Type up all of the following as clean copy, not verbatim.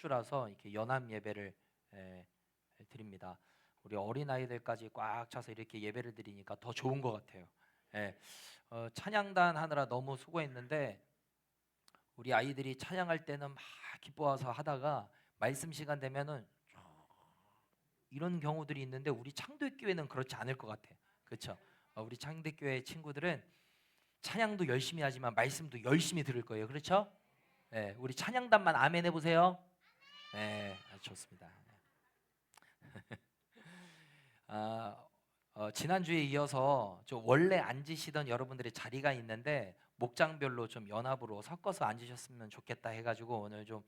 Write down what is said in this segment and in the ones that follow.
주라서 이렇게 연합 예배를 드립니다. 우리 어린아이들까지 꽉 차서 이렇게 예배를 드리니까 더 좋은 것 같아요. 예. 찬양단 하느라 너무 수고했는데 우리 아이들이 찬양할 때는 막 기뻐서 하다가 말씀 시간 되면은 이런 경우들이 있는데 우리 창대교회는 그렇지 않을 것 같아요. 그렇죠? 우리 창대교회 친구들은 찬양도 열심히 하지만 말씀도 열심히 들을 거예요. 그렇죠? 네, 우리 찬양단만 아멘 해보세요. 네, 좋습니다. 지난주에 이어서 좀 원래 앉으시던 여러분들의 자리가 있는데 목장별로 좀 연합으로 섞어서 앉으셨으면 좋겠다 해가지고 오늘 좀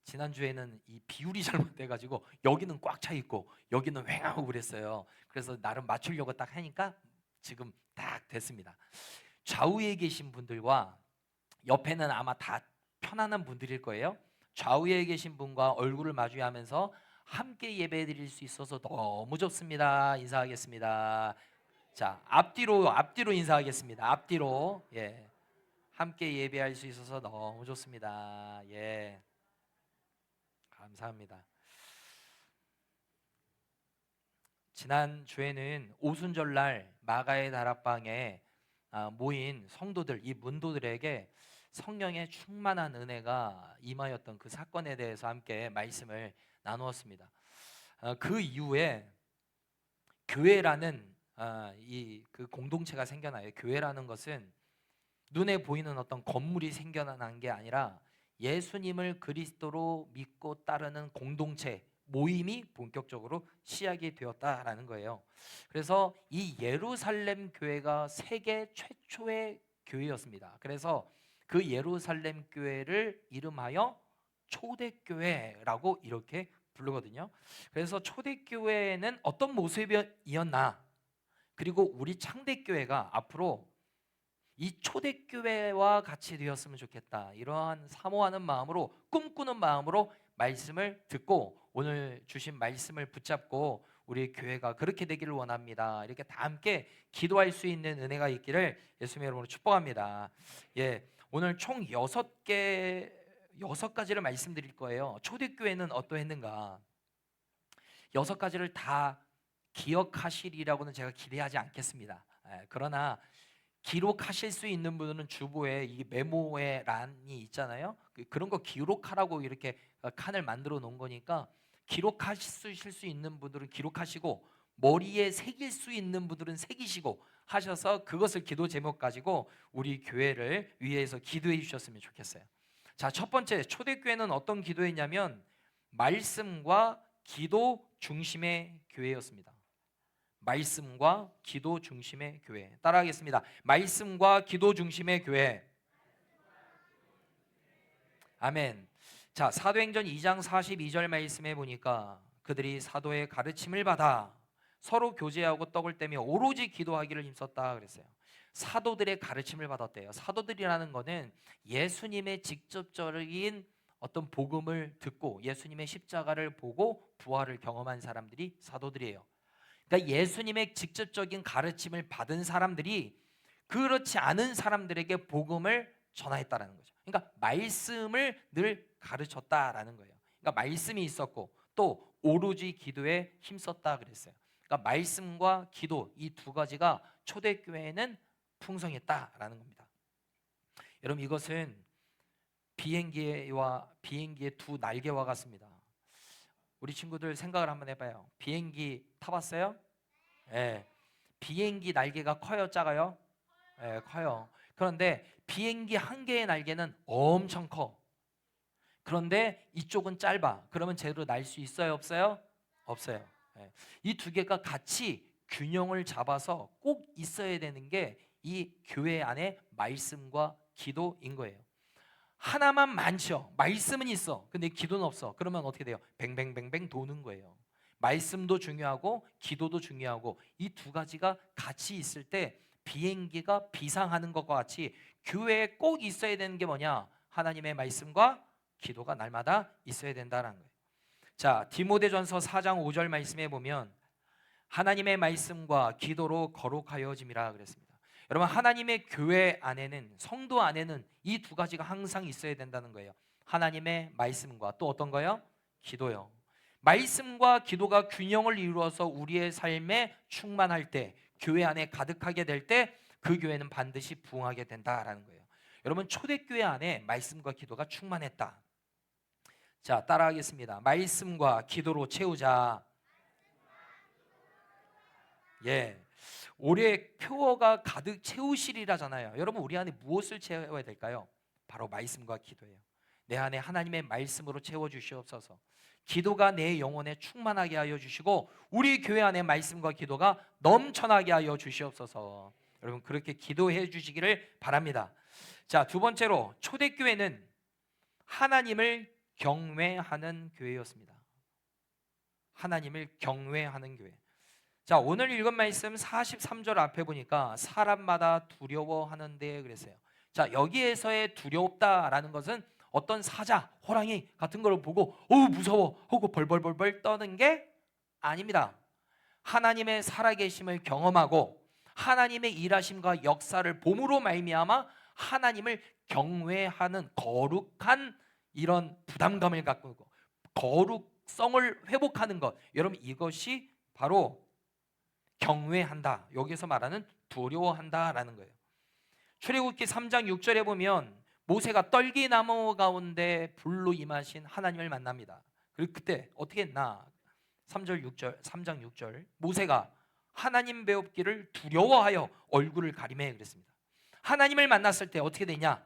지난주에는 이 비율이 잘못돼가지고 여기는 꽉 차 있고 여기는 휑하고 그랬어요. 그래서 나름 맞추려고 딱 하니까 지금 딱 됐습니다. 좌우에 계신 분들과 옆에는 아마 다 편안한 분들일 거예요. 좌우에 계신 분과 얼굴을 마주하면서 함께 예배 드릴 수 있어서 너무 좋습니다. 인사하겠습니다. 자, 앞뒤로 인사하겠습니다. 앞뒤로. 예. 함께 예배할 수 있어서 너무 좋습니다. 예. 감사합니다. 지난 주에는 오순절날 마가의 다락방에 모인 성도들, 이 문도들에게 성령의 충만한 은혜가 임하였던 그 사건에 대해서 함께 말씀을 나누었습니다. 그 이후에 교회라는 그 공동체가 생겨나요. 교회라는 것은 눈에 보이는 어떤 건물이 생겨난 게 아니라 예수님을 그리스도로 믿고 따르는 공동체, 모임이 본격적으로 시작이 되었다라는 거예요. 그래서 이 예루살렘 교회가 세계 최초의 교회였습니다. 그래서 그 예루살렘 교회를 이름하여 초대교회라고 이렇게 부르거든요. 그래서 초대교회는 어떤 모습이었나, 그리고 우리 창대교회가 앞으로 이 초대교회와 같이 되었으면 좋겠다, 이러한 사모하는 마음으로, 꿈꾸는 마음으로 말씀을 듣고 오늘 주신 말씀을 붙잡고 우리 교회가 그렇게 되기를 원합니다. 이렇게 다 함께 기도할 수 있는 은혜가 있기를 예수님의 이름으로 축복합니다. 예, 오늘 총 6가지를 말씀드릴 거예요. 초대교회는 어떠했는가? 6가지를 다 기억하시리라고는 제가 기대하지 않겠습니다. 그러나 기록하실 수 있는 분은 주보에 이 메모의 란이 있잖아요. 그런 거 기록하라고 이렇게 칸을 만들어 놓은 거니까 기록하실 수 있는 분들은 기록하시고 머리에 새길 수 있는 분들은 새기시고 하셔서 그것을 기도 제목 가지고 우리 교회를 위해서 기도해 주셨으면 좋겠어요. 자, 첫 번째, 초대교회는 어떤 기도였냐면 말씀과 기도 중심의 교회였습니다. 말씀과 기도 중심의 교회. 따라하겠습니다. 말씀과 기도 중심의 교회. 아멘. 자, 사도행전 2장 42절 말씀해 보니까 그들이 사도의 가르침을 받아 서로 교제하고 떡을 떼며 오로지 기도하기를 힘썼다 그랬어요. 사도들의 가르침을 받았대요. 사도들이라는 것은 예수님의 직접적인 어떤 복음을 듣고 예수님의 십자가를 보고 부활을 경험한 사람들이 사도들이에요. 그러니까 예수님의 직접적인 가르침을 받은 사람들이 그렇지 않은 사람들에게 복음을 전하였다라는 거죠. 그러니까 말씀을 늘 가르쳤다라는 거예요. 그러니까 말씀이 있었고 또 오로지 기도에 힘썼다 그랬어요. 그러니까 말씀과 기도, 이 두 가지가 초대교회에는 풍성했다라는 겁니다. 여러분, 이것은 비행기의 두 날개와 같습니다. 우리 친구들 생각을 한번 해봐요. 비행기 타봤어요? 예. 비행기 날개가 커요, 작아요? 예, 커요. 그런데 비행기 한 개의 날개는 엄청 커. 그런데 이쪽은 짧아. 그러면 제대로 날 수 있어요, 없어요? 없어요. 예. 이 두 개가 같이 균형을 잡아서 꼭 있어야 되는 게 이 교회 안에 말씀과 기도인 거예요. 하나만 많죠. 말씀은 있어. 근데 기도는 없어. 그러면 어떻게 돼요? 뱅뱅뱅뱅 도는 거예요. 말씀도 중요하고 기도도 중요하고 이 두 가지가 같이 있을 때 비행기가 비상하는 것과 같이 교회에 꼭 있어야 되는 게 뭐냐? 하나님의 말씀과 기도가 날마다 있어야 된다는 거예요. 자, 디모데전서 4장 5절 말씀에 보면 하나님의 말씀과 기도로 거룩하여짐이라 그랬습니다. 여러분, 하나님의 교회 안에는, 성도 안에는 이 두 가지가 항상 있어야 된다는 거예요. 하나님의 말씀과 또 어떤 거요? 기도요. 말씀과 기도가 균형을 이루어서 우리의 삶에 충만할 때, 교회 안에 가득하게 될 때 그 교회는 반드시 부흥하게 된다라는 거예요. 여러분, 초대교회 안에 말씀과 기도가 충만했다. 자, 따라하겠습니다. 말씀과 기도로 채우자. 예, 올해 표어가 가득 채우시리라잖아요. 여러분, 우리 안에 무엇을 채워야 될까요? 바로 말씀과 기도예요. 내 안에 하나님의 말씀으로 채워주시옵소서. 기도가 내 영혼에 충만하게 하여 주시고 우리 교회 안에 말씀과 기도가 넘쳐나게 하여 주시옵소서. 여러분, 그렇게 기도해 주시기를 바랍니다. 자, 두 번째로 초대교회는 하나님을 경외하는 교회였습니다. 하나님을 경외하는 교회. 자, 오늘 읽은 말씀 43절 앞에 보니까 사람마다 두려워하는데 그랬어요. 자, 여기에서의 두렵다라는 것은 어떤 사자, 호랑이 같은 걸 보고 무서워 하고 벌벌벌벌 떠는 게 아닙니다. 하나님의 살아계심을 경험하고 하나님의 일하심과 역사를 봄으로 말미암아 하나님을 경외하는 거룩한 이런 부담감을 갖고 있고 거룩성을 회복하는 것, 여러분 이것이 바로 경외한다. 여기서 말하는 두려워한다라는 거예요. 출애굽기 3장 6절에 보면 모세가 떨기나무 가운데 불로 임하신 하나님을 만납니다. 그리고 그때 어떻게 했나? 3장 6절 모세가 하나님 배웁기를 두려워하여 얼굴을 가리매 그랬습니다. 하나님을 만났을 때 어떻게 되냐?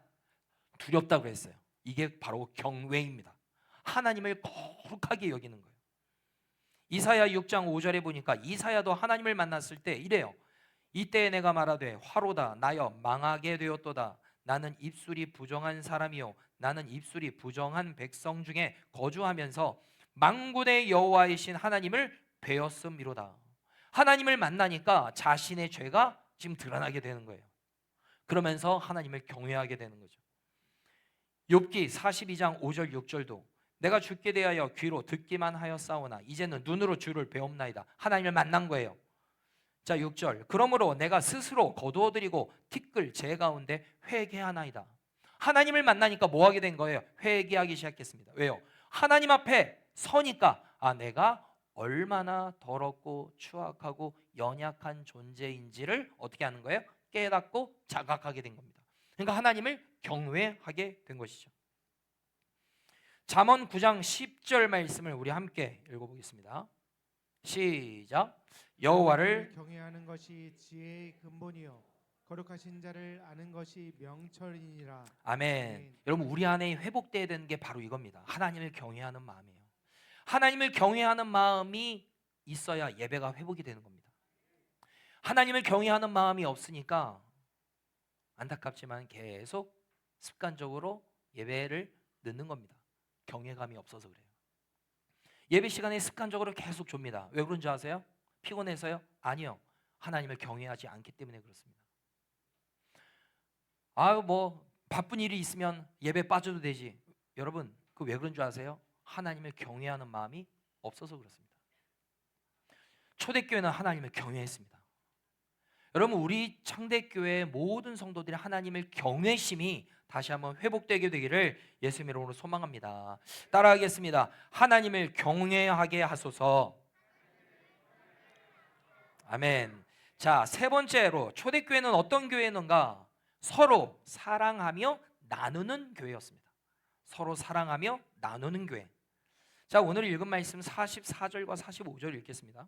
두렵다고 그랬어요. 이게 바로 경외입니다. 하나님을 거룩하게 여기는 거예요. 이사야 6장 5절에 보니까 이사야도 하나님을 만났을 때 이래요. 이때 내가 말하되 화로다 나여 망하게 되었도다. 나는 입술이 부정한 사람이요 나는 입술이 부정한 백성 중에 거주하면서 만군의 여호와이신 하나님을 배웠음이로다. 하나님을 만나니까 자신의 죄가 지금 드러나게 되는 거예요. 그러면서 하나님을 경외하게 되는 거죠. 욥기 42장 5절 6절도 내가 주께 대하여 귀로 듣기만 하였사오나 이제는 눈으로 주를 배움나이다. 하나님을 만난 거예요. 자, 6절 그러므로 내가 스스로 거두어드리고 티끌 제 가운데 회개하나이다. 하나님을 만나니까 뭐 하게 된 거예요? 회개하기 시작했습니다. 왜요? 하나님 앞에 서니까 내가 얼마나 더럽고 추악하고 연약한 존재인지를 어떻게 하는 거예요? 깨닫고 자각하게 된 겁니다. 그러니까 하나님을 경외하게 된 것이죠. 잠언 9장 10절 말씀을 우리 함께 읽어보겠습니다. 시작. 여호와를 경외하는 것이 지혜의 근본이요 거룩하신 자를 아는 것이 명철이니라. 아멘. 여러분, 우리 안에 회복돼야 되는 게 바로 이겁니다. 하나님을 경외하는 마음이에요. 하나님을 경외하는 마음이 있어야 예배가 회복이 되는 겁니다. 하나님을 경외하는 마음이 없으니까 안타깝지만 계속 습관적으로 예배를 늦는 겁니다. 경외감이 없어서 그래요. 예배 시간에 습관적으로 계속 줍니다. 왜 그런지 아세요? 피곤해서요? 아니요. 하나님을 경외하지 않기 때문에 그렇습니다. 뭐 바쁜 일이 있으면 예배 빠져도 되지. 여러분, 그 왜 그런 줄 아세요? 하나님을 경외하는 마음이 없어서 그렇습니다. 초대교회는 하나님을 경외했습니다. 여러분, 우리 창대교회의 모든 성도들이 하나님을 경외심이 다시 한번 회복되게 되기를 예수님 이름으로 소망합니다. 따라하겠습니다. 하나님을 경외하게 하소서. 아멘. 자, 세 번째로 초대교회는 어떤 교회였는가? 서로 사랑하며 나누는 교회였습니다. 서로 사랑하며 나누는 교회. 자, 오늘 읽은 말씀 44절과 45절 읽겠습니다.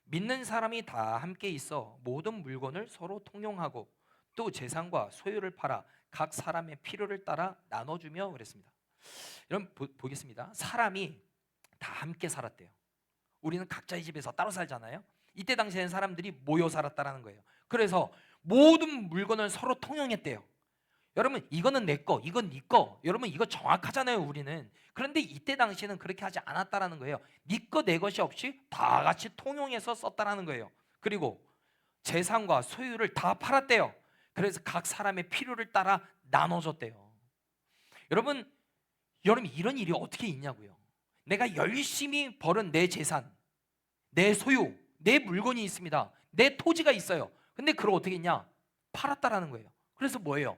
믿는 사람이 다 함께 있어 모든 물건을 서로 통용하고 또 재산과 소유를 팔아 각 사람의 필요를 따라 나눠주며 그랬습니다. 여러분 보겠습니다. 사람이 다 함께 살았대요. 우리는 각자의 집에서 따로 살잖아요. 이때 당시에는 사람들이 모여 살았다라는 거예요. 그래서 모든 물건을 서로 통용했대요. 여러분, 이거는 내 거, 이건 네 거. 여러분, 이거 정확하잖아요, 우리는. 그런데 이때 당시에는 그렇게 하지 않았다라는 거예요. 네 거, 내 것이 없이 다 같이 통용해서 썼다라는 거예요. 그리고 재산과 소유를 다 팔았대요. 그래서 각 사람의 필요를 따라 나눠줬대요. 여러분 이런 일이 어떻게 있냐고요. 내가 열심히 벌은 내 재산, 내 소유, 내 물건이 있습니다. 내 토지가 있어요. 근데 그걸 어떻게 했냐? 팔았다라는 거예요. 그래서 뭐예요?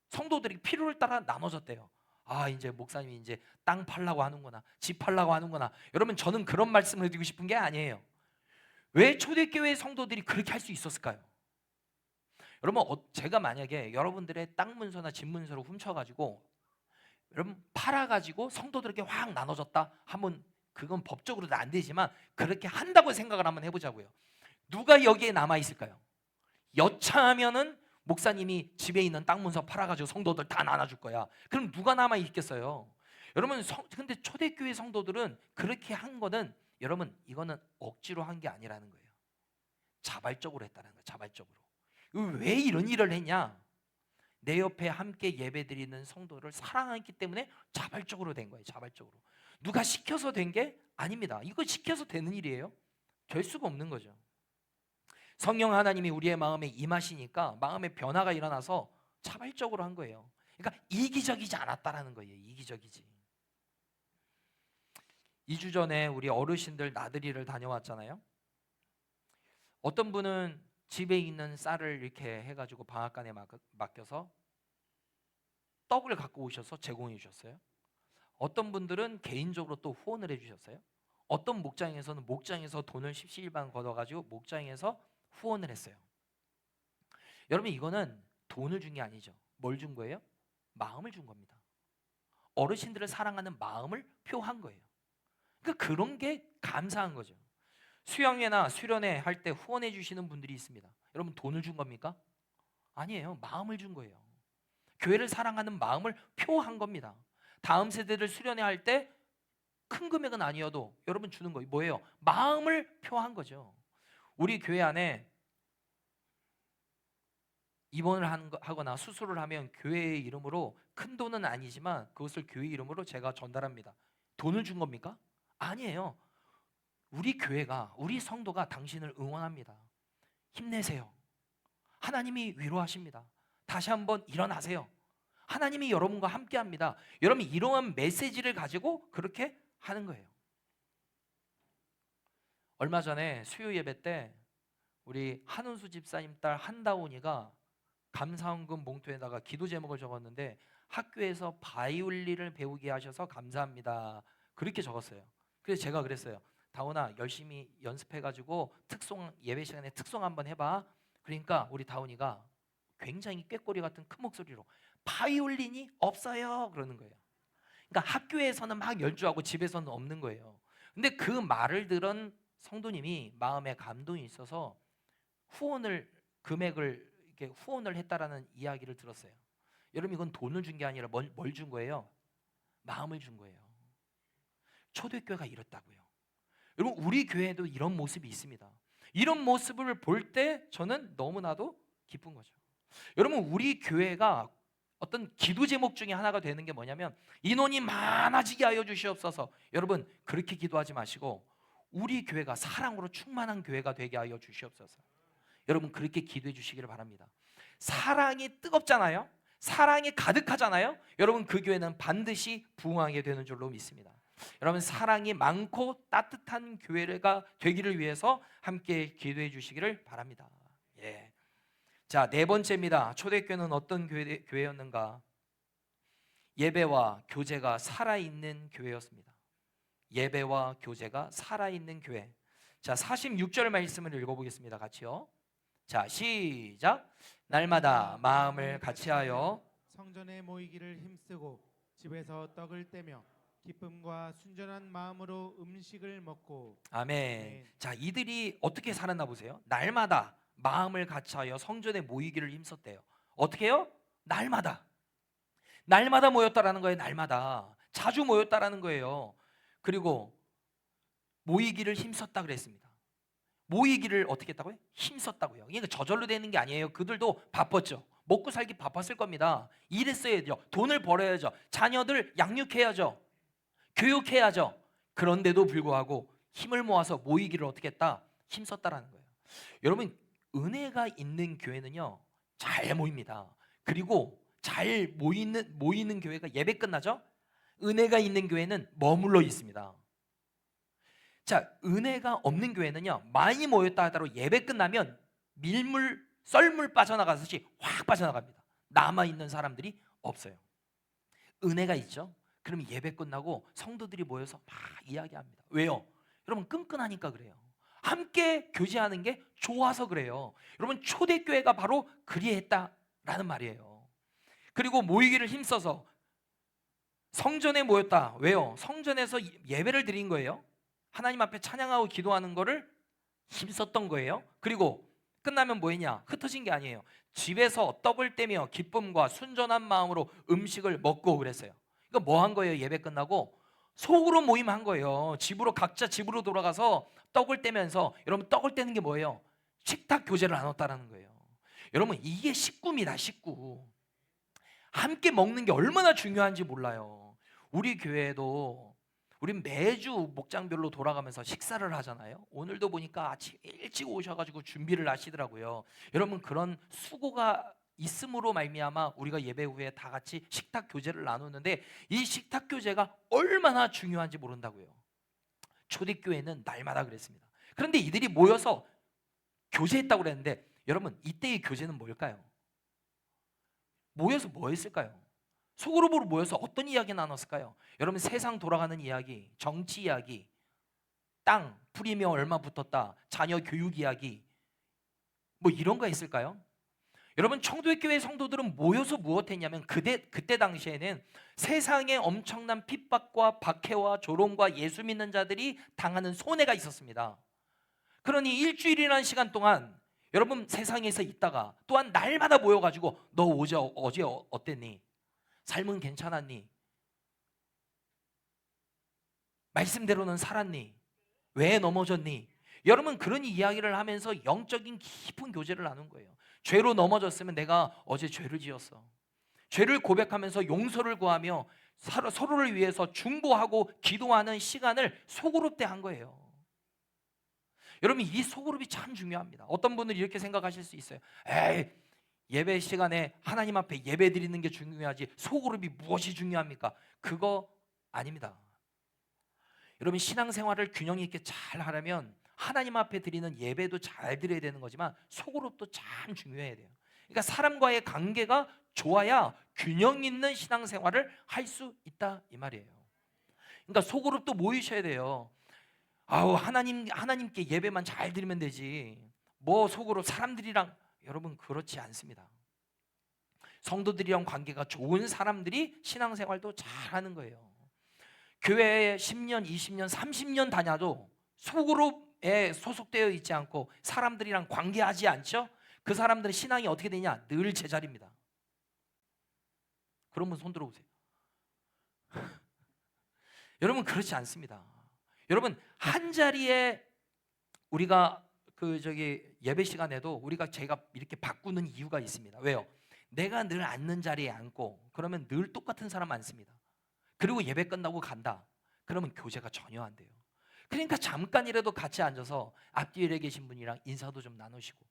성도들이 필요를 따라 나눠줬대요. 아, 이제 목사님이 이제 땅 팔라고 하는구나, 집 팔라고 하는구나. 여러분, 저는 그런 말씀을 드리고 싶은 게 아니에요. 왜 초대교회 성도들이 그렇게 할 수 있었을까요? 여러분, 제가 만약에 여러분들의 땅 문서나 집 문서를 훔쳐가지고 여러분 팔아가지고 성도들에게 확 나눠줬다 하면 그건 법적으로도 안 되지만 그렇게 한다고 생각을 한번 해보자고요. 누가 여기에 남아 있을까요? 여차하면은 목사님이 집에 있는 땅 문서 팔아가지고 성도들 다 나눠줄 거야. 그럼 누가 남아 있겠어요? 여러분, 근데 초대교회 성도들은 그렇게 한 거는, 여러분, 이거는 억지로 한 게 아니라는 거예요. 자발적으로 했다는 거예요. 자발적으로. 왜 이런 일을 했냐? 내 옆에 함께 예배드리는 성도를 사랑했기 때문에 자발적으로 된 거예요. 자발적으로. 누가 시켜서 된 게 아닙니다. 이거 시켜서 되는 일이에요? 될 수가 없는 거죠. 성령 하나님이 우리의 마음에 임하시니까 마음의 변화가 일어나서 자발적으로 한 거예요. 그러니까 이기적이지 않았다라는 거예요. 이기적이지. 2주 전에 우리 어르신들 나들이를 다녀왔잖아요. 어떤 분은 집에 있는 쌀을 이렇게 해가지고 방앗간에 맡겨서 떡을 갖고 오셔서 제공해 주셨어요. 어떤 분들은 개인적으로 또 후원을 해주셨어요. 어떤 목장에서는 목장에서 돈을 십시일반 걷어가지고 목장에서 후원을 했어요. 여러분, 이거는 돈을 준 게 아니죠. 뭘 준 거예요? 마음을 준 겁니다. 어르신들을 사랑하는 마음을 표한 거예요. 그러니까 그런 게 감사한 거죠. 수양회나 수련회 할 때 후원해 주시는 분들이 있습니다. 여러분, 돈을 준 겁니까? 아니에요. 마음을 준 거예요. 교회를 사랑하는 마음을 표한 겁니다. 다음 세대를 수련회 할 때 큰 금액은 아니어도 여러분 주는 거 뭐예요? 마음을 표한 거죠. 우리 교회 안에 입원을 하거나 수술을 하면 교회의 이름으로, 큰 돈은 아니지만 그것을 교회 이름으로 제가 전달합니다. 돈을 준 겁니까? 아니에요. 우리 교회가, 우리 성도가 당신을 응원합니다. 힘내세요. 하나님이 위로하십니다. 다시 한번 일어나세요. 하나님이 여러분과 함께합니다. 여러분, 이러한 메시지를 가지고 그렇게 하는 거예요. 얼마 전에 수요 예배 때 우리 한은수 집사님 딸 한다온이가 감사헌금 봉투에다가 기도 제목을 적었는데, 학교에서 바이올린을 배우게 하셔서 감사합니다, 그렇게 적었어요. 그래서 제가 그랬어요. 다온아, 열심히 연습해가지고 특송, 예배 시간에 특송 한번 해봐. 그러니까 우리 다온이가 굉장히 꾀꼬리 같은 큰 목소리로 바이올린이 없어요 그러는 거예요. 그러니까 학교에서는 막 연주하고 집에서는 없는 거예요. 근데 그 말을 들은 성도님이 마음에 감동이 있어서 후원을, 금액을 이렇게 후원을 했다라는 이야기를 들었어요. 여러분, 이건 돈을 준 게 아니라 뭘 준 거예요? 마음을 준 거예요. 초대교회가 이렇다고요. 여러분, 우리 교회에도 이런 모습이 있습니다. 이런 모습을 볼 때 저는 너무나도 기쁜 거죠. 여러분, 우리 교회가 어떤 기도 제목 중에 하나가 되는 게 뭐냐면, 인원이 많아지게 하여 주시옵소서. 여러분, 그렇게 기도하지 마시고 우리 교회가 사랑으로 충만한 교회가 되게 하여 주시옵소서. 여러분, 그렇게 기도해 주시기를 바랍니다. 사랑이 뜨겁잖아요. 사랑이 가득하잖아요. 여러분, 그 교회는 반드시 부흥하게 되는 줄로 믿습니다. 여러분, 사랑이 많고 따뜻한 교회가 되기를 위해서 함께 기도해 주시기를 바랍니다. 예. 자, 네 번째입니다. 초대교회는 어떤 교회였는가? 예배와 교제가 살아있는 교회였습니다. 예배와 교제가 살아있는 교회. 자, 46절 말씀을 읽어보겠습니다. 같이요. 자, 시작. 날마다 마음을 같이하여 성전에 모이기를 힘쓰고 집에서 떡을 떼며 기쁨과 순전한 마음으로 음식을 먹고. 아멘. 자, 이들이 어떻게 살았나 보세요. 날마다 마음을 같이하여 성전에 모이기를 힘썼대요. 어떻게 해요? 날마다. 날마다 모였다라는 거예요. 날마다. 자주 모였다라는 거예요. 그리고 모이기를 힘썼다 그랬습니다. 모이기를 어떻게 했다고요? 힘썼다고요. 이게 저절로 되는 게 아니에요. 그들도 바빴죠. 먹고 살기 바빴을 겁니다. 일했어야죠. 돈을 벌어야죠. 자녀들 양육해야죠. 교육해야죠. 그런데도 불구하고 힘을 모아서 모이기를 어떻게 했다? 힘썼다라는 거예요. 여러분, 은혜가 있는 교회는요, 잘 모입니다. 그리고 잘 모이는 교회가 예배 끝나죠? 은혜가 있는 교회는 머물러 있습니다. 자, 은혜가 없는 교회는요, 많이 모였다 하더라도 예배 끝나면 썰물 빠져나가듯이 확 빠져나갑니다. 남아있는 사람들이 없어요. 은혜가 있죠. 그럼 예배 끝나고 성도들이 모여서 막 이야기합니다. 왜요? 여러분 끈끈하니까 그래요. 함께 교제하는 게 좋아서 그래요. 여러분 초대교회가 바로 그리했다라는 말이에요. 그리고 모이기를 힘써서 성전에 모였다. 왜요? 성전에서 예배를 드린 거예요. 하나님 앞에 찬양하고 기도하는 거를 힘썼던 거예요. 그리고 끝나면 뭐 했냐? 흩어진 게 아니에요. 집에서 떡을 떼며 기쁨과 순전한 마음으로 음식을 먹고 그랬어요. 이거 뭐 한 거예요? 예배 끝나고 속으로 모임한 거예요. 집으로 각자 집으로 돌아가서 떡을 떼면서, 여러분 떡을 떼는 게 뭐예요? 식탁 교제를 나눴다라는 거예요. 여러분 이게 식구입니다. 식구. 함께 먹는 게 얼마나 중요한지 몰라요. 우리 교회도 우린 매주 목장별로 돌아가면서 식사를 하잖아요. 오늘도 보니까 아침 일찍 오셔가지고 준비를 하시더라고요. 여러분 그런 수고가 있음으로 말미암아 우리가 예배 후에 다 같이 식탁 교제를 나누는데, 이 식탁 교제가 얼마나 중요한지 모른다고요. 초대교회는 날마다 그랬습니다. 그런데 이들이 모여서 교제했다고 그랬는데, 여러분 이때의 교제는 뭘까요? 모여서 뭐 했을까요? 소그룹으로 모여서 어떤 이야기 나눴을까요? 여러분 세상 돌아가는 이야기, 정치 이야기, 땅 프리미엄 얼마 붙었다, 자녀 교육 이야기, 뭐 이런 거 있을까요? 여러분 청도교회 성도들은 모여서 무엇했냐면, 그때 당시에는 세상에 엄청난 핍박과 박해와 조롱과 예수 믿는 자들이 당하는 손해가 있었습니다. 그러니 일주일이라는 시간 동안 여러분 세상에서 있다가 또한 날마다 모여가지고 너 어제 어땠니? 삶은 괜찮았니? 말씀대로는 살았니? 왜 넘어졌니? 여러분 그런 이야기를 하면서 영적인 깊은 교제를 나눈 거예요. 죄로 넘어졌으면 내가 어제 죄를 지었어. 죄를 고백하면서 용서를 구하며 서로를 위해서 중보하고 기도하는 시간을 소그룹 때 한 거예요. 여러분 이 소그룹이 참 중요합니다. 어떤 분들이 이렇게 생각하실 수 있어요. 에이, 예배 시간에 하나님 앞에 예배 드리는 게 중요하지 소그룹이 무엇이 중요합니까? 그거 아닙니다. 여러분 신앙생활을 균형 있게 잘 하려면 하나님 앞에 드리는 예배도 잘 드려야 되는 거지만 소그룹도 참 중요해야 돼요. 그러니까 사람과의 관계가 좋아야 균형 있는 신앙생활을 할 수 있다 이 말이에요. 그러니까 소그룹도 모이셔야 돼요. 아우 하나님께 예배만 잘 드리면 되지 뭐 속으로 사람들이랑, 여러분 그렇지 않습니다. 성도들이랑 관계가 좋은 사람들이 신앙생활도 잘하는 거예요. 교회에 10년, 20년, 30년 다녀도 소그룹에 소속되어 있지 않고 사람들이랑 관계하지 않죠? 그 사람들의 신앙이 어떻게 되냐? 늘 제자리입니다. 그런 분 손 들어보세요. 여러분 그렇지 않습니다. 여러분 한 자리에 우리가 예배 시간에도 제가 이렇게 바꾸는 이유가 있습니다. 왜요? 내가 늘 앉는 자리에 앉고 그러면 늘 똑같은 사람 앉습니다. 그리고 예배 끝나고 간다. 그러면 교제가 전혀 안 돼요. 그러니까 잠깐이라도 같이 앉아서 앞뒤에 계신 분이랑 인사도 좀 나누시고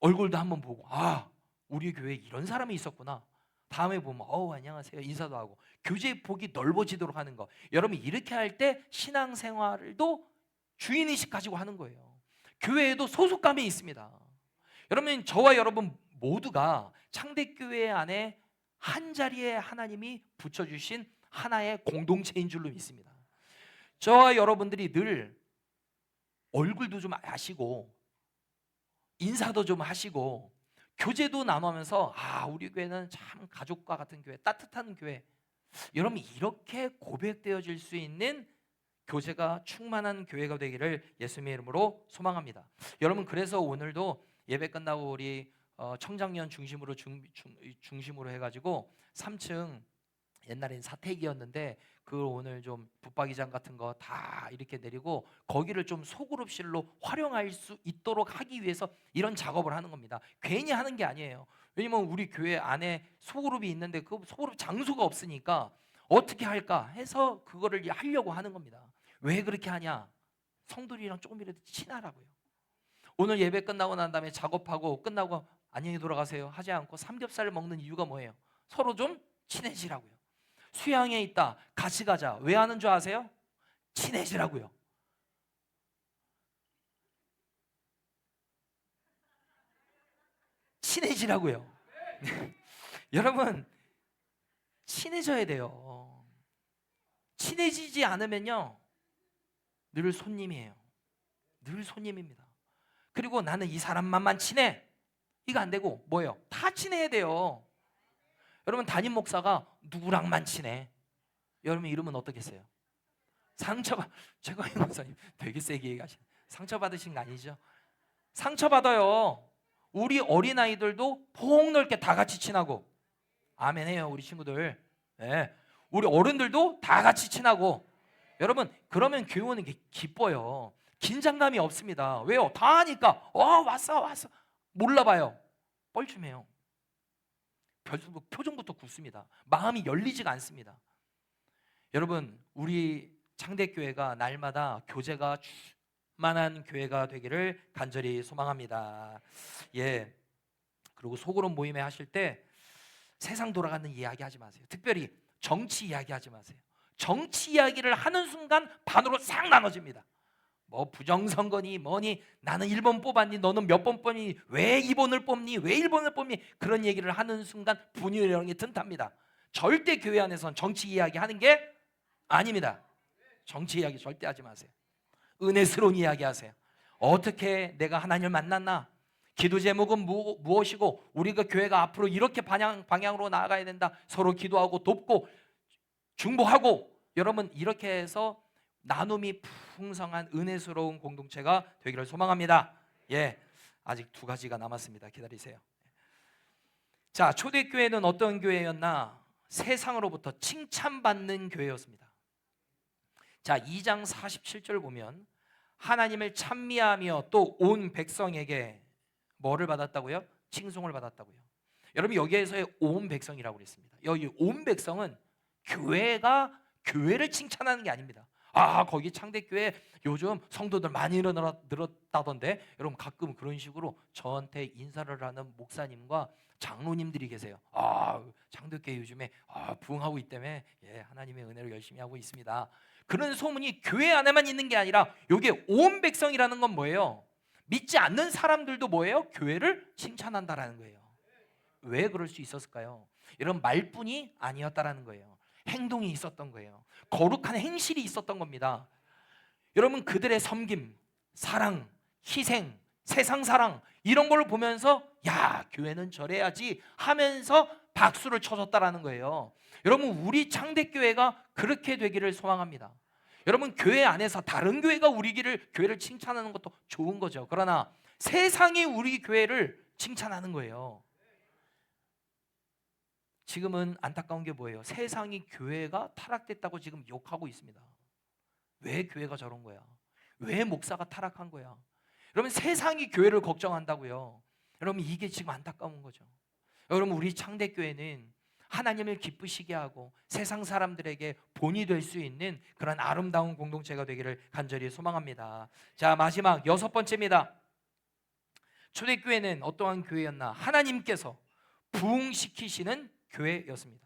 얼굴도 한번 보고, 아 우리 교회에 이런 사람이 있었구나. 다음에 보면 안녕하세요 인사도 하고 교제의 폭이 넓어지도록 하는 거. 여러분 이렇게 할 때 신앙생활도 주인의식 가지고 하는 거예요. 교회에도 소속감이 있습니다. 여러분 저와 여러분 모두가 창대교회 안에 한 자리에 하나님이 붙여주신 하나의 공동체인 줄로 믿습니다. 저와 여러분들이 늘 얼굴도 좀 아시고 인사도 좀 하시고 교제도 나누면서 우리 교회는 참 가족과 같은 교회, 따뜻한 교회, 여러분 이렇게 고백되어질 수 있는 교제가 충만한 교회가 되기를 예수님의 이름으로 소망합니다. 여러분 그래서 오늘도 예배 끝나고 우리 청장년 중심으로 해가지고 3층 옛날엔 사택이었는데 그 오늘 좀 붙박이장 같은 거 다 이렇게 내리고 거기를 좀 소그룹실로 활용할 수 있도록 하기 위해서 이런 작업을 하는 겁니다. 괜히 하는 게 아니에요. 왜냐면 우리 교회 안에 소그룹이 있는데 그 소그룹 장소가 없으니까 어떻게 할까 해서 그거를 하려고 하는 겁니다. 왜 그렇게 하냐? 성도들이랑 조금이라도 친하라고요. 오늘 예배 끝나고 난 다음에 작업하고 끝나고 안녕히 돌아가세요 하지 않고 삼겹살을 먹는 이유가 뭐예요? 서로 좀 친해지라고요. 수양에 있다 같이 가자. 왜 하는 줄 아세요? 친해지라고요. 친해지라고요. 여러분 친해져야 돼요. 친해지지 않으면요 늘 손님이에요. 늘 손님입니다. 그리고 나는 이 사람만만 친해, 이거 안 되고 뭐예요? 다 친해야 돼요. 여러분 담임 목사가 누구랑만 친해? 여러분 이름은 어떻겠어요? 상처받 최광희 목사님 되게 세게 얘기하시네. 상처받으신 거 아니죠? 상처받아요. 우리 어린아이들도 폭넓게 다 같이 친하고, 아멘 해요 우리 친구들. 네. 우리 어른들도 다 같이 친하고. 여러분 그러면 교회 오는 게 기뻐요. 긴장감이 없습니다. 왜요? 다 하니까 왔어 몰라봐요. 뻘쭘해요. 표정부터 굳습니다. 마음이 열리지가 않습니다. 여러분 우리 창대교회가 날마다 교제가 충만한 교회가 되기를 간절히 소망합니다. 예. 그리고 소그룹 모임에 하실 때 세상 돌아가는 이야기 하지 마세요. 특별히 정치 이야기 하지 마세요. 정치 이야기를 하는 순간 반으로 싹 나눠집니다. 뭐 부정선거니 뭐니, 나는 1번 뽑았니, 너는 몇 번 뽑니, 왜 2번을 뽑니, 왜 1번을 뽑니, 그런 얘기를 하는 순간 분열이 튼탑니다. 절대 교회 안에서는 정치 이야기 하는 게 아닙니다. 정치 이야기 절대 하지 마세요. 은혜스러운 이야기 하세요. 어떻게 내가 하나님을 만났나, 기도 제목은 무엇이고 우리가 교회가 앞으로 이렇게 방향으로 나아가야 된다, 서로 기도하고 돕고 중보하고, 여러분 이렇게 해서 나눔이 풍성한 은혜스러운 공동체가 되기를 소망합니다. 예, 아직 2가지가 남았습니다. 기다리세요. 자, 초대교회는 어떤 교회였나? 세상으로부터 칭찬받는 교회였습니다. 자, 2장 47절 보면 하나님을 찬미하며 또 온 백성에게 뭐를 받았다고요? 칭송을 받았다고요. 여러분 여기에서의 온 백성이라고 그랬습니다. 여기 온 백성은 교회가 교회를 칭찬하는 게 아닙니다. 거기 창대교회 요즘 성도들 많이 늘었다던데, 여러분 가끔 그런 식으로 저한테 인사를 하는 목사님과 장로님들이 계세요. 창대교회 요즘에 부흥하고 있다며, 예, 하나님의 은혜로 열심히 하고 있습니다. 그런 소문이 교회 안에만 있는 게 아니라 여기에 온 백성이라는 건 뭐예요? 믿지 않는 사람들도 뭐예요? 교회를 칭찬한다라는 거예요. 왜 그럴 수 있었을까요? 이런 말뿐이 아니었다라는 거예요. 행동이 있었던 거예요. 거룩한 행실이 있었던 겁니다. 여러분 그들의 섬김, 사랑, 희생, 세상 사랑, 이런 걸 보면서 야, 교회는 저래야지 하면서 박수를 쳐줬다라는 거예요. 여러분 우리 창대교회가 그렇게 되기를 소망합니다. 여러분 교회 안에서 다른 교회가 우리 교회를 칭찬하는 것도 좋은 거죠. 그러나 세상이 우리 교회를 칭찬하는 거예요. 지금은 안타까운 게 뭐예요? 세상이 교회가 타락됐다고 지금 욕하고 있습니다. 왜 교회가 저런 거야? 왜 목사가 타락한 거야? 여러분 세상이 교회를 걱정한다고요. 여러분 이게 지금 안타까운 거죠. 여러분 우리 창대교회는 하나님을 기쁘시게 하고 세상 사람들에게 본이 될 수 있는 그런 아름다운 공동체가 되기를 간절히 소망합니다. 자, 마지막 6번째입니다. 초대교회는 어떠한 교회였나? 하나님께서 부흥시키시는 교회였습니다.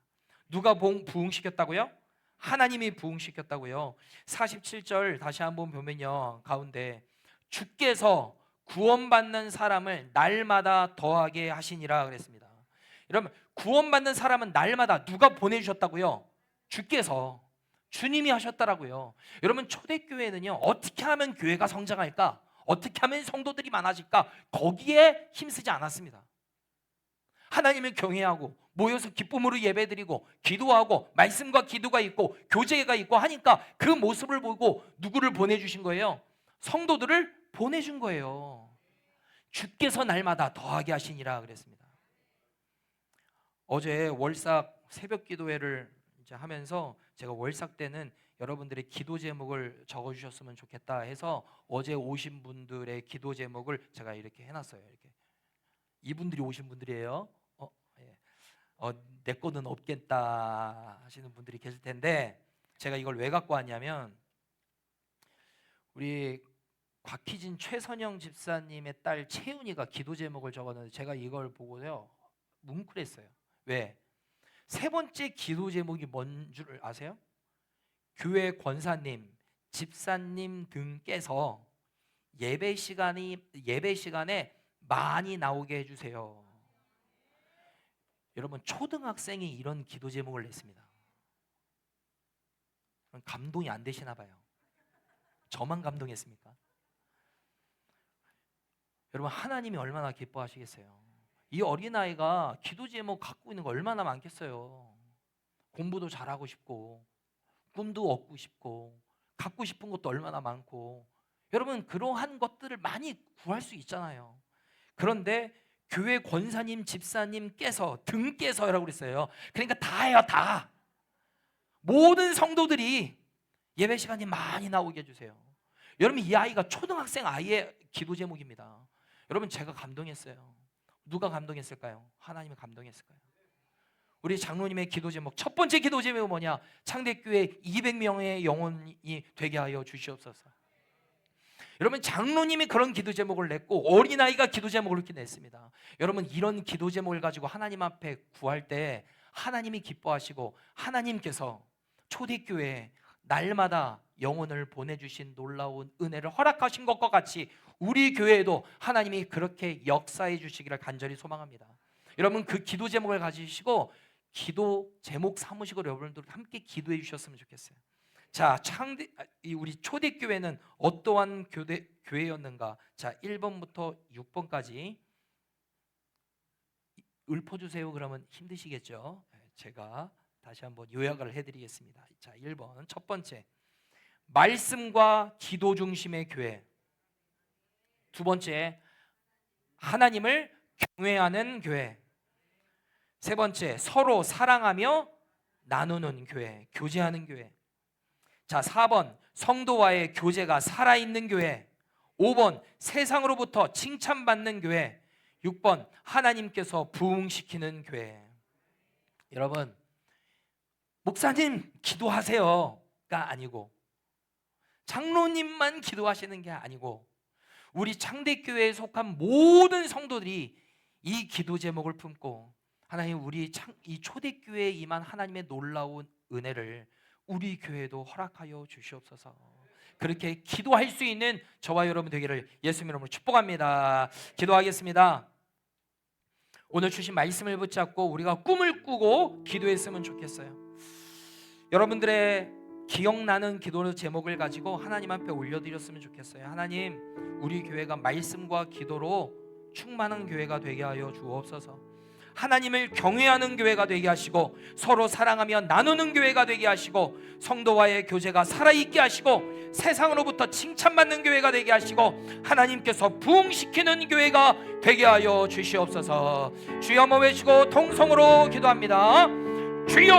누가 부흥시켰다고요? 하나님이 부흥시켰다고요. 47절 다시 한번 보면요, 가운데 주께서 구원받는 사람을 날마다 더하게 하시니라 그랬습니다. 여러분 구원받는 사람은 날마다 누가 보내주셨다고요? 주께서, 주님이 하셨다라고요. 여러분 초대교회는요, 어떻게 하면 교회가 성장할까, 어떻게 하면 성도들이 많아질까, 거기에 힘쓰지 않았습니다. 하나님을 경외하고 모여서 기쁨으로 예배드리고 기도하고 말씀과 기도가 있고 교제가 있고 하니까 그 모습을 보고 누구를 보내주신 거예요? 성도들을 보내준 거예요. 주께서 날마다 더하게 하시니라 그랬습니다. 어제 월삭 새벽 기도회를 이제 하면서 제가 월삭 때는 여러분들의 기도 제목을 적어주셨으면 좋겠다 해서 어제 오신 분들의 기도 제목을 제가 이렇게 해놨어요. 이렇게 이분들이 오신 분들이에요. 내 거는 없겠다 하시는 분들이 계실 텐데, 제가 이걸 왜 갖고 왔냐면 우리 곽희진 최선영 집사님의 딸 채윤이가 기도 제목을 적었는데 제가 이걸 보고요 뭉클했어요. 왜? 3번째 기도 제목이 뭔 줄 아세요? 교회 권사님, 집사님 등께서 예배 시간에 많이 나오게 해주세요. 여러분, 초등학생이 이런 기도 제목을 냈습니다. 감동이 안 되시나 봐요. 저만 감동했습니까? 여러분, 하나님이 얼마나 기뻐하시겠어요? 이 어린아이가 기도 제목 갖고 있는 거 얼마나 많겠어요. 공부도 잘하고 싶고, 꿈도 얻고 싶고, 갖고 싶은 것도 얼마나 많고, 여러분, 그러한 것들을 많이 구할 수 있잖아요. 그런데 교회 권사님, 집사님께서, 등께서라고 그랬어요. 그러니까 다예요, 다. 모든 성도들이 예배 시간이 많이 나오게 해주세요. 여러분, 이 아이가 초등학생 아이의 기도 제목입니다. 여러분, 제가 감동했어요. 누가 감동했을까요? 하나님이 감동했을까요? 우리 장로님의 기도 제목, 첫 번째 기도 제목은 뭐냐? 창대교회 200명의 영혼이 되게 하여 주시옵소서. 여러분, 장로님이 그런 기도 제목을 냈고 어린아이가 기도 제목을 이렇게 냈습니다. 여러분, 이런 기도 제목을 가지고 하나님 앞에 구할 때 하나님이 기뻐하시고 하나님께서 초대교회에 날마다 영혼을 보내주신 놀라운 은혜를 허락하신 것과 같이 우리 교회에도 하나님이 그렇게 역사해 주시기를 간절히 소망합니다. 여러분, 그 기도 제목을 가지시고 기도 제목 삼으시고 여러분들 함께 기도해 주셨으면 좋겠어요. 자, 우리 초대교회는 어떠한 교회였는가? 자, 1번부터 6번까지 읊어주세요. 그러면 힘드시겠죠? 제가 다시 한번 요약을 해드리겠습니다. 자, 1번 첫 번째, 말씀과 기도 중심의 교회. 두 번째, 하나님을 경외하는 교회. 세 번째, 서로 사랑하며 나누는 교회, 교제하는 교회. 자, 4번, 성도와의 교제가 살아있는 교회. 5번, 세상으로부터 칭찬받는 교회. 6번, 하나님께서 부흥시키는 교회. 여러분, 목사님 기도하세요가 아니고, 장로님만 기도하시는 게 아니고, 우리 창대교회에 속한 모든 성도들이 이 기도 제목을 품고 하나님, 우리 이 초대교회에 임한 하나님의 놀라운 은혜를 우리 교회도 허락하여 주시옵소서. 그렇게 기도할 수 있는 저와 여러분 되기를 예수님 이름으로 축복합니다. 기도하겠습니다. 오늘 주신 말씀을 붙잡고 우리가 꿈을 꾸고 기도했으면 좋겠어요. 여러분들의 기억나는 기도 제목을 가지고 하나님 앞에 올려드렸으면 좋겠어요. 하나님, 우리 교회가 말씀과 기도로 충만한 교회가 되게 하여 주옵소서. 하나님을 경외하는 교회가 되게 하시고 서로 사랑하며 나누는 교회가 되게 하시고 성도와의 교제가 살아있게 하시고 세상으로부터 칭찬받는 교회가 되게 하시고 하나님께서 부흥시키는 교회가 되게 하여 주시옵소서. 주여 한번 외치고 통성으로 기도합니다. 주여,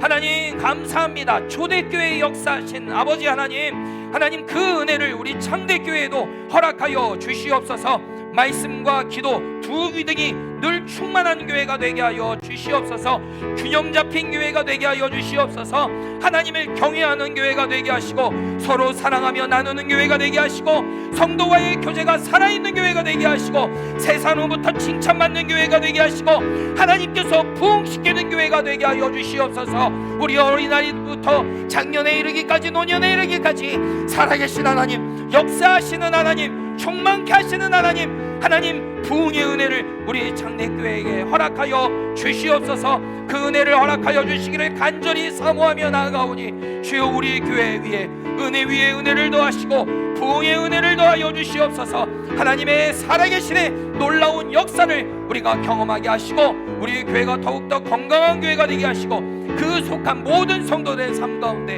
하나님 감사합니다. 초대교회의 역사하신 아버지 하나님, 하나님 그 은혜를 우리 창대교회에도 허락하여 주시옵소서. 말씀과 기도 두 기둥이 늘 충만한 교회가 되게 하여 주시옵소서. 균형 잡힌 교회가 되게 하여 주시옵소서. 하나님을 경외하는 교회가 되게 하시고 서로 사랑하며 나누는 교회가 되게 하시고 성도와의 교제가 살아있는 교회가 되게 하시고 세상으로부터 칭찬받는 교회가 되게 하시고 하나님께서 부흥시키는 교회가 되게 하여 주시옵소서. 우리 어린아이부터 작년에 이르기까지 노년에 이르기까지 살아계신 하나님, 역사하시는 하나님, 충만케 하시는 하나님, 하나님 부흥의 은혜를 우리 장례교회에게 허락하여 주시옵소서. 그 은혜를 허락하여 주시기를 간절히 사모하며 나아가오니 주여, 우리 교회 위에 은혜 위에 은혜를 더하시고 부흥의 은혜를 더하여 주시옵소서. 하나님의 살아계신의 놀라운 역사를 우리가 경험하게 하시고 우리 교회가 더욱더 건강한 교회가 되게 하시고 그 속한 모든 성도들의 삶 가운데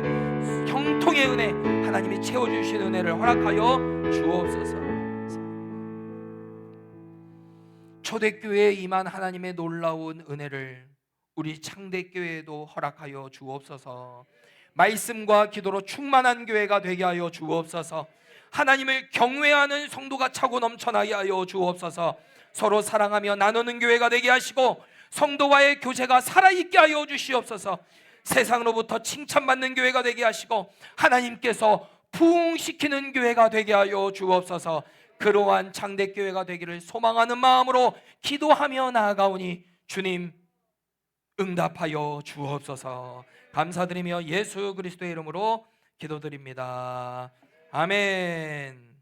형통의 은혜, 하나님이 채워주신 은혜를 허락하여 주옵소서. 초대교회에 임한 하나님의 놀라운 은혜를 우리 창대교회에도 허락하여 주옵소서. 말씀과 기도로 충만한 교회가 되게 하여 주옵소서. 하나님을 경외하는 성도가 차고 넘쳐나게 하여 주옵소서. 서로 사랑하며 나누는 교회가 되게 하시고 성도와의 교제가 살아있게 하여 주시옵소서. 세상으로부터 칭찬받는 교회가 되게 하시고 하나님께서 부흥시키는 교회가 되게 하여 주옵소서. 그러한 창대교회가 되기를 소망하는 마음으로 기도하며 나아가오니 주님 응답하여 주옵소서. 감사드리며 예수 그리스도의 이름으로 기도드립니다. 아멘.